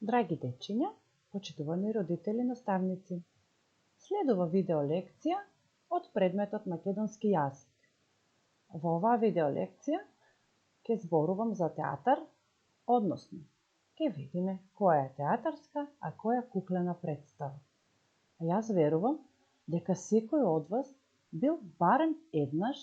Драги дечиња, почитувани родители и наставници, следува видеолекција од предметот македонски јазик. Во оваа видеолекција ќе зборувам за театар, односно ќе видиме која е театарска, а која куклена представа. А јас верувам дека секој од вас бил барем еднаш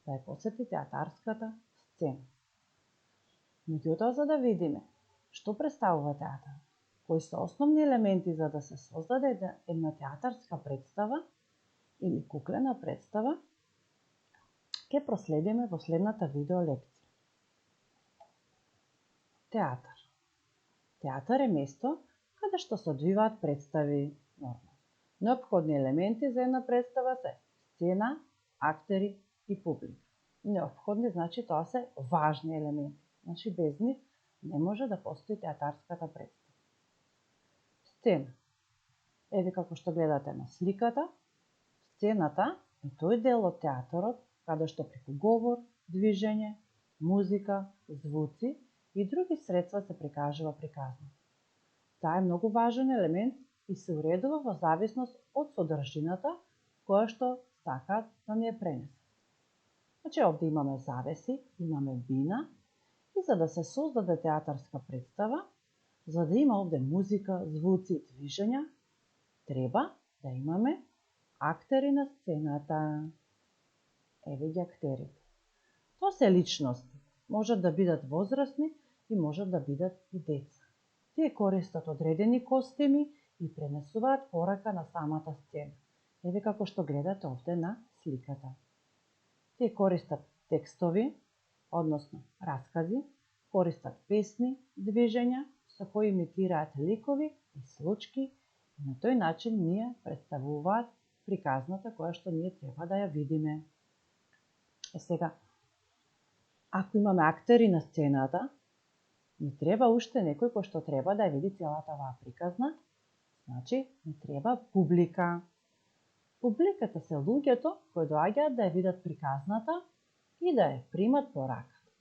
да ја посети театарската сцена. Меѓутоа, за да видиме што представува театар, кои се основни елементи за да се создаде една театарска представа или куклена представа, ќе проследиме во следната видеолекција. Театар. Театар е место каде што се одвиваат представи нормално. Неопходни елементи за една представа се сцена, актери и публика. Неопходни, значи тоа се важни елементи. Значи без нив не може да постои театарската представа. Сцена. Еве како што гледате на сликата, сцената е тој дел од театарот каде што преку говор, движење, музика, звуци и други средства се прикажува приказната. Таа е многу важен елемент и се уредува во зависност од содржината која што сакаат да ни ја пренесат. Значи, овде имаме завеси, имаме бина и за да се создаде театарска представа, за да има овде музика, звуци и движења, треба да имаме актери на сцената. Еве ги актерите. Тоа се личности. Можат да бидат возрастни и можат да бидат и деца. Тие користат одредени костими и пренесуваат порака на самата сцена. Еве како што гледате овде на сликата. Тие користат текстови, односно раскази, користат песни, движења со кои имитираат ликови и случки и на тој начин ние представуваат приказната која што ние треба да ја видиме. Сега, ако имаме актери на сцената, ни треба уште некој кој што треба да ја види целата оваа приказна, значи ни треба публика. Публиката се луѓето кои доаѓаат да ја видат приказната и да ја примат пораката.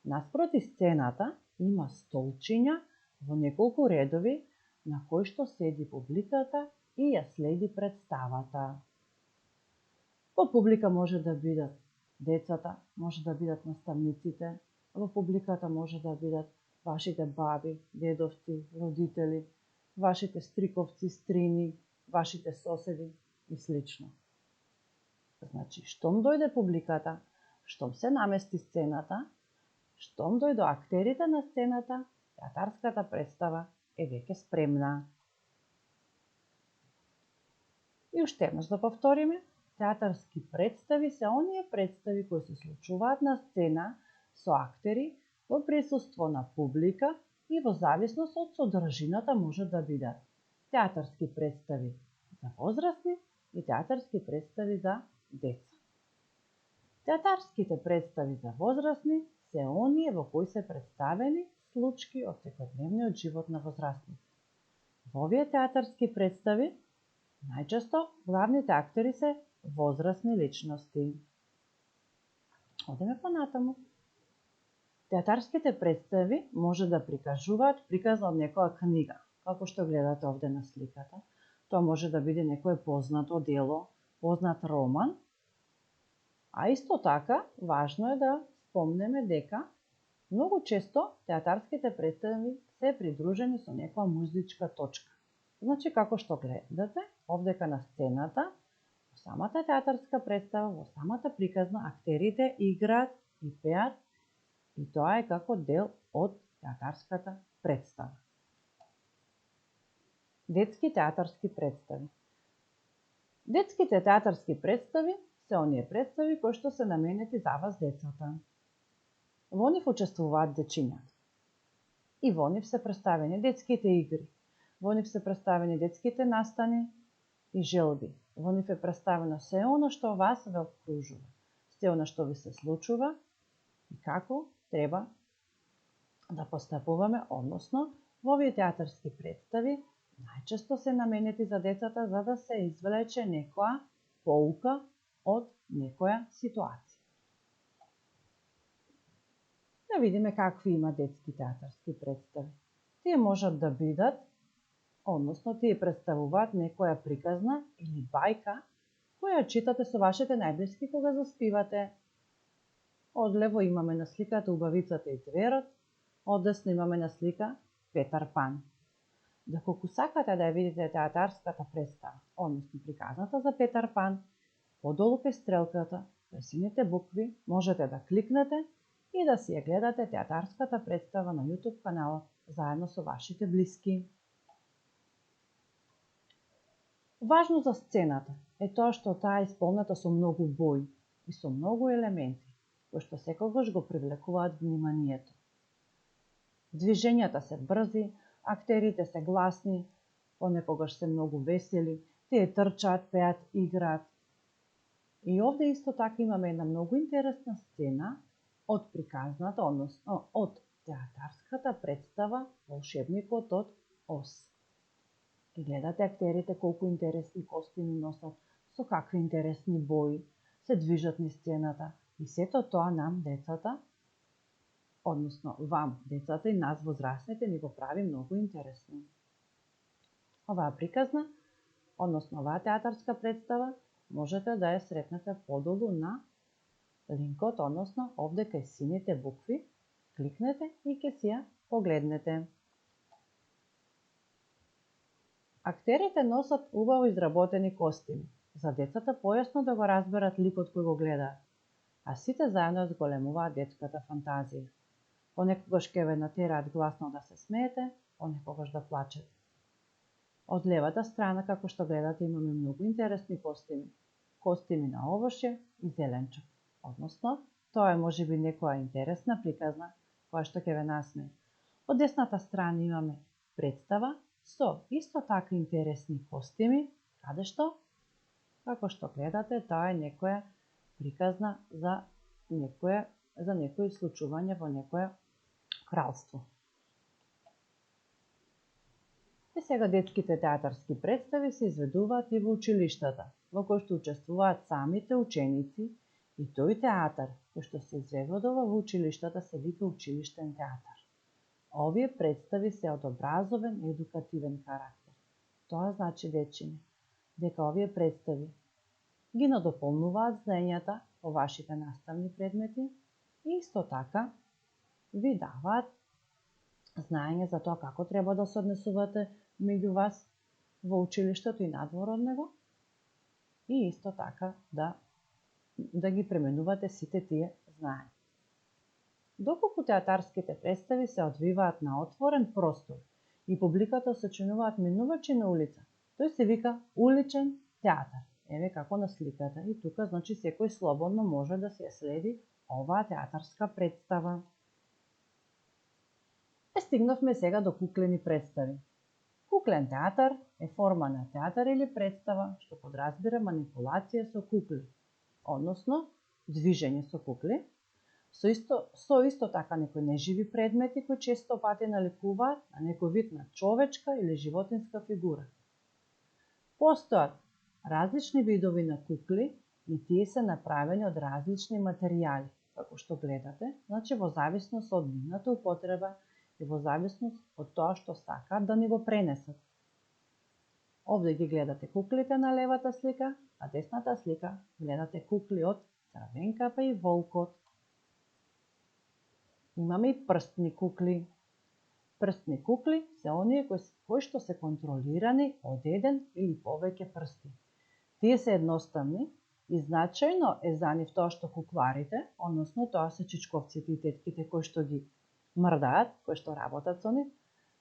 Наспроти сцената има столчиња во неколку редови на кои што седи публиката и ја следи представата. Во публика може да бидат децата, може да бидат наставниците, во публиката може да бидат вашите баби, дедовци, родители, вашите стриковци, стрини, вашите соседи и слично. Значи, штом дојде публиката, штом се намести сцената, штом дојдо актерите на сцената, театарската представа е веќе спремна. И уште еднаш да повториме, театарски представи се оние представи кои се случуваат на сцена со актери во присуство на публика и во зависност од содржината може да бидат театарски представи за возрастни и театарски представи за деца. Театарските представи за возрастни се оние во кои се представени случки од секојдневниот живот на возрастните. Во овие театарски представи најчесто главните актери се возрастни личности. Одеме понатаму. Театарските представи може да прикажуваат приказна од некоја книга, како што гледате овде на сликата. Тоа може да биде некое познато дело, познат роман, а исто така важно е да спомнеме дека многу често театарските представи се придружени со некоја музичка точка. Значи, како што гледате, овдека на сцената, во самата театарска представа, во самата приказна, актерите играат и пеат и тоа е како дел од театарската представа. Детски театарски представи. Детските театарски представи се оние представи кои што се наменети за вас децата. Во нив учествуваат дечињата. И во нив се представени детските игри, во нив се представени детските настани и желби. Во нив е представено се оно што вас ве окружува, се оно што ви се случува и како треба да постапуваме, односно во овие театарски представи најчесто се наменети за децата за да се извлече некоја поука од некоја ситуација. Да видиме какви има детски театарски представи. Тие можат да бидат, односно тие представуваат некоја приказна или бајка која читате со вашите најблиски кога заспивате. Одлево имаме на сликата Убавицата и цверот, одесно имаме на слика Петар Пан. Доколку сакате да ја видите театарската представа, односно приказната за Петар Пан, подолу кај стрелката, кај сините букви, можете да кликнете и да си ја гледате театарската представа на YouTube каналот заедно со вашите блиски. Важно за сцената е тоа што таа е исполнета со многу бои и со многу елементи, кои што секогаш го привлекуваат вниманието. Движењата се брзи, актерите се гласни, понекогаш се многу весели, тие трчаат, пеат, играат. И овде исто така имаме една многу интересна сцена од приказната, односно од театарската представа Волшебникот од Оз. Ги гледате актерите колку интересни костими носат, со какви интересни бои, се движат низ сцената и сето тоа нам, децата, односно вам, децата и нас, возрастните, ни го прави многу интересно. Оваа приказна, односно оваа театарска представа, можете да ја сретнете подолу на линкот, односно овде кај сините букви, кликнете и ќе си ја погледнете. Актерите носат убаво изработени костими, за децата појасно да го разберат ликот кој го гледаат, а сите заедно зголемуваат детската фантазија. Понекогаш ќе ве натераат гласно да се смеете, понекогаш да плачете. Од левата страна, како што гледате, имаме многу интересни костими. Костими на овошје и зеленчук. Односно, тоа е можеби некоја интересна приказна, која што ќе ве насмее. Од десната страна имаме представа со исто така интересни костими, каде што, како што гледате, тоа е некоја приказна за некои случување во некоја кралство. И сега детските театарски представи се изведуваат и во училиштата, во кои што учествуваат самите ученици, и тој театар кој што се изведува во училиштата се вика училиштен театар. Овие представи се од образовен и едукативен карактер. Тоа значи, дечине, дека овие представи ги надополнуваат знаењата по вашите наставни предмети и исто така ви даваат знаење за тоа како треба да се однесувате меѓу вас во училиштето и надвор од него и исто така да ги пременувате сите тие знаења. Доколку театарските представи се одвиваат на отворен простор и публиката сочинуваат минувачи на улица, тој се вика уличен театар. Еве како на сликата. И тука, значи, секој слободно може да се следи оваа театарска представа. Стигнавме сега до куклени представи. Куклен театар е форма на театар или представа што подразбира манипулација со кукли, односно движење со кукли, со исто така некои неживи предмети кои често пати наликуваат на некој вид на човечка или животинска фигура. Постојат различни видови на кукли и тие се направени од различни материјали, како што гледате, значи во зависност од нивната употреба и во зависност од тоа што сакаат да ни го пренесат. Овде ги гледате куклите на левата слика, а десната слика гледате кукли од Црвенкапа и Волкот. Имаме и прстни кукли. Прстни кукли се оние кои што се контролирани од еден или повеќе прсти. Тие се едноставни и значајно е за нив тоа што кукларите, односно тоа се чичковците и тетките кои што ги мрдаат, кои што работат со нив,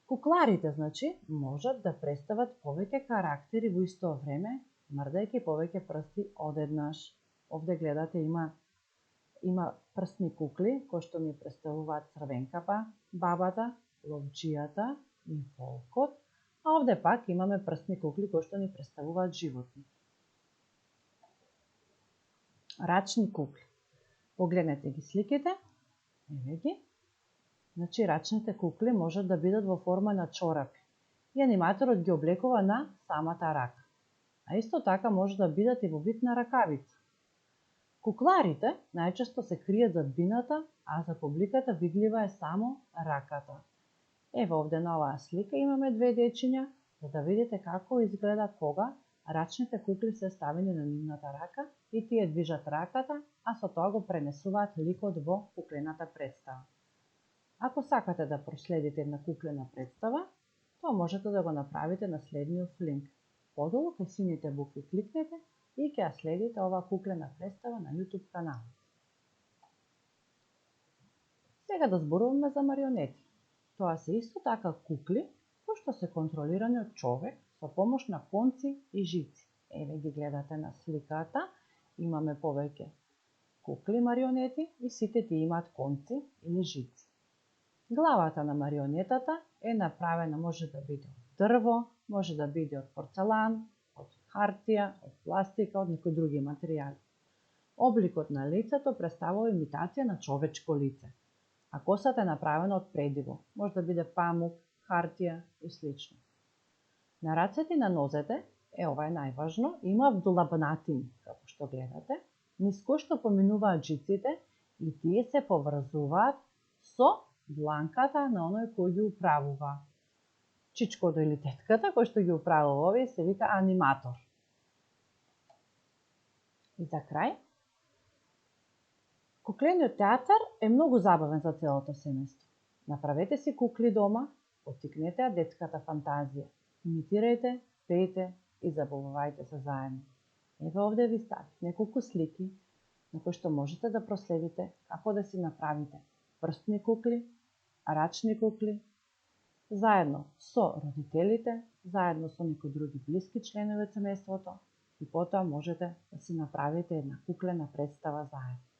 кукларите, значи, можат да представат повеќе карактери во исто време, мрдајќи повеќе прсти одеднаш. Овде гледате има прстни кукли кои што ни представуваат Црвенкапа, бабата, ловчијата и волкот, а овде пак имаме прстни кукли кои што ни представуваат животни. Рачни кукли. Погледнете ги сликите, еве ги. Значи, рачните кукли можат да бидат во форма на чорапи и аниматорот ги облекува на самата рака. А исто така може да бидат и во вид на ракавица. Кукларите најчесто се кријат зад бината, а за публиката видлива е само раката. Ево овде на оваа слика имаме две дечиња, за да видите како изгледа кога рачните кукли се ставени на нивната рака и тие движат раката, а со тоа го пренесуваат ликот во куклената представа. Ако сакате да проследите една куклена представа, тоа можете да го направите на следниот линк. Подолу кај сините букви кликнете и ќе ја следите оваа куклена представа на YouTube каналот. Сега да зборуваме за марионети. Тоа се исто така кукли, кои што се контролирани од човек со помош на конци и жици. Еве ги гледате на сликата, имаме повеќе кукли марионети и сите тие имаат конци или жици. Главата на марионетата е направена, може да биде од дрво, може да биде од порцелан, од хартија, од пластика, од некои други материјали. Обликот на лицето представува имитација на човечко лице, а косата е направена од предиво, може да биде памук, хартија и слично. На рацете и на нозете, ова е најважно, има вдлабнатини, како што гледате, низ кои што поминуваат жиците и тие се поврзуваат со дланката на оној кој ги управува. Чичкото или тетката кој што ги управува овие се вика аниматор. И за крај, куклениот театар е многу забавен за целото семејство. Направете си кукли дома, поттикнете ја детската фантазија, имитирајте, пеете и забавувајте се заедно. Еве овде ви ставив неколку слики на кои што можете да проследите како да си направите прстни кукли, рачни кукли, заедно со родителите, заедно со некои други блиски членови од семејството и потоа можете да си направите една куклена представа заедно.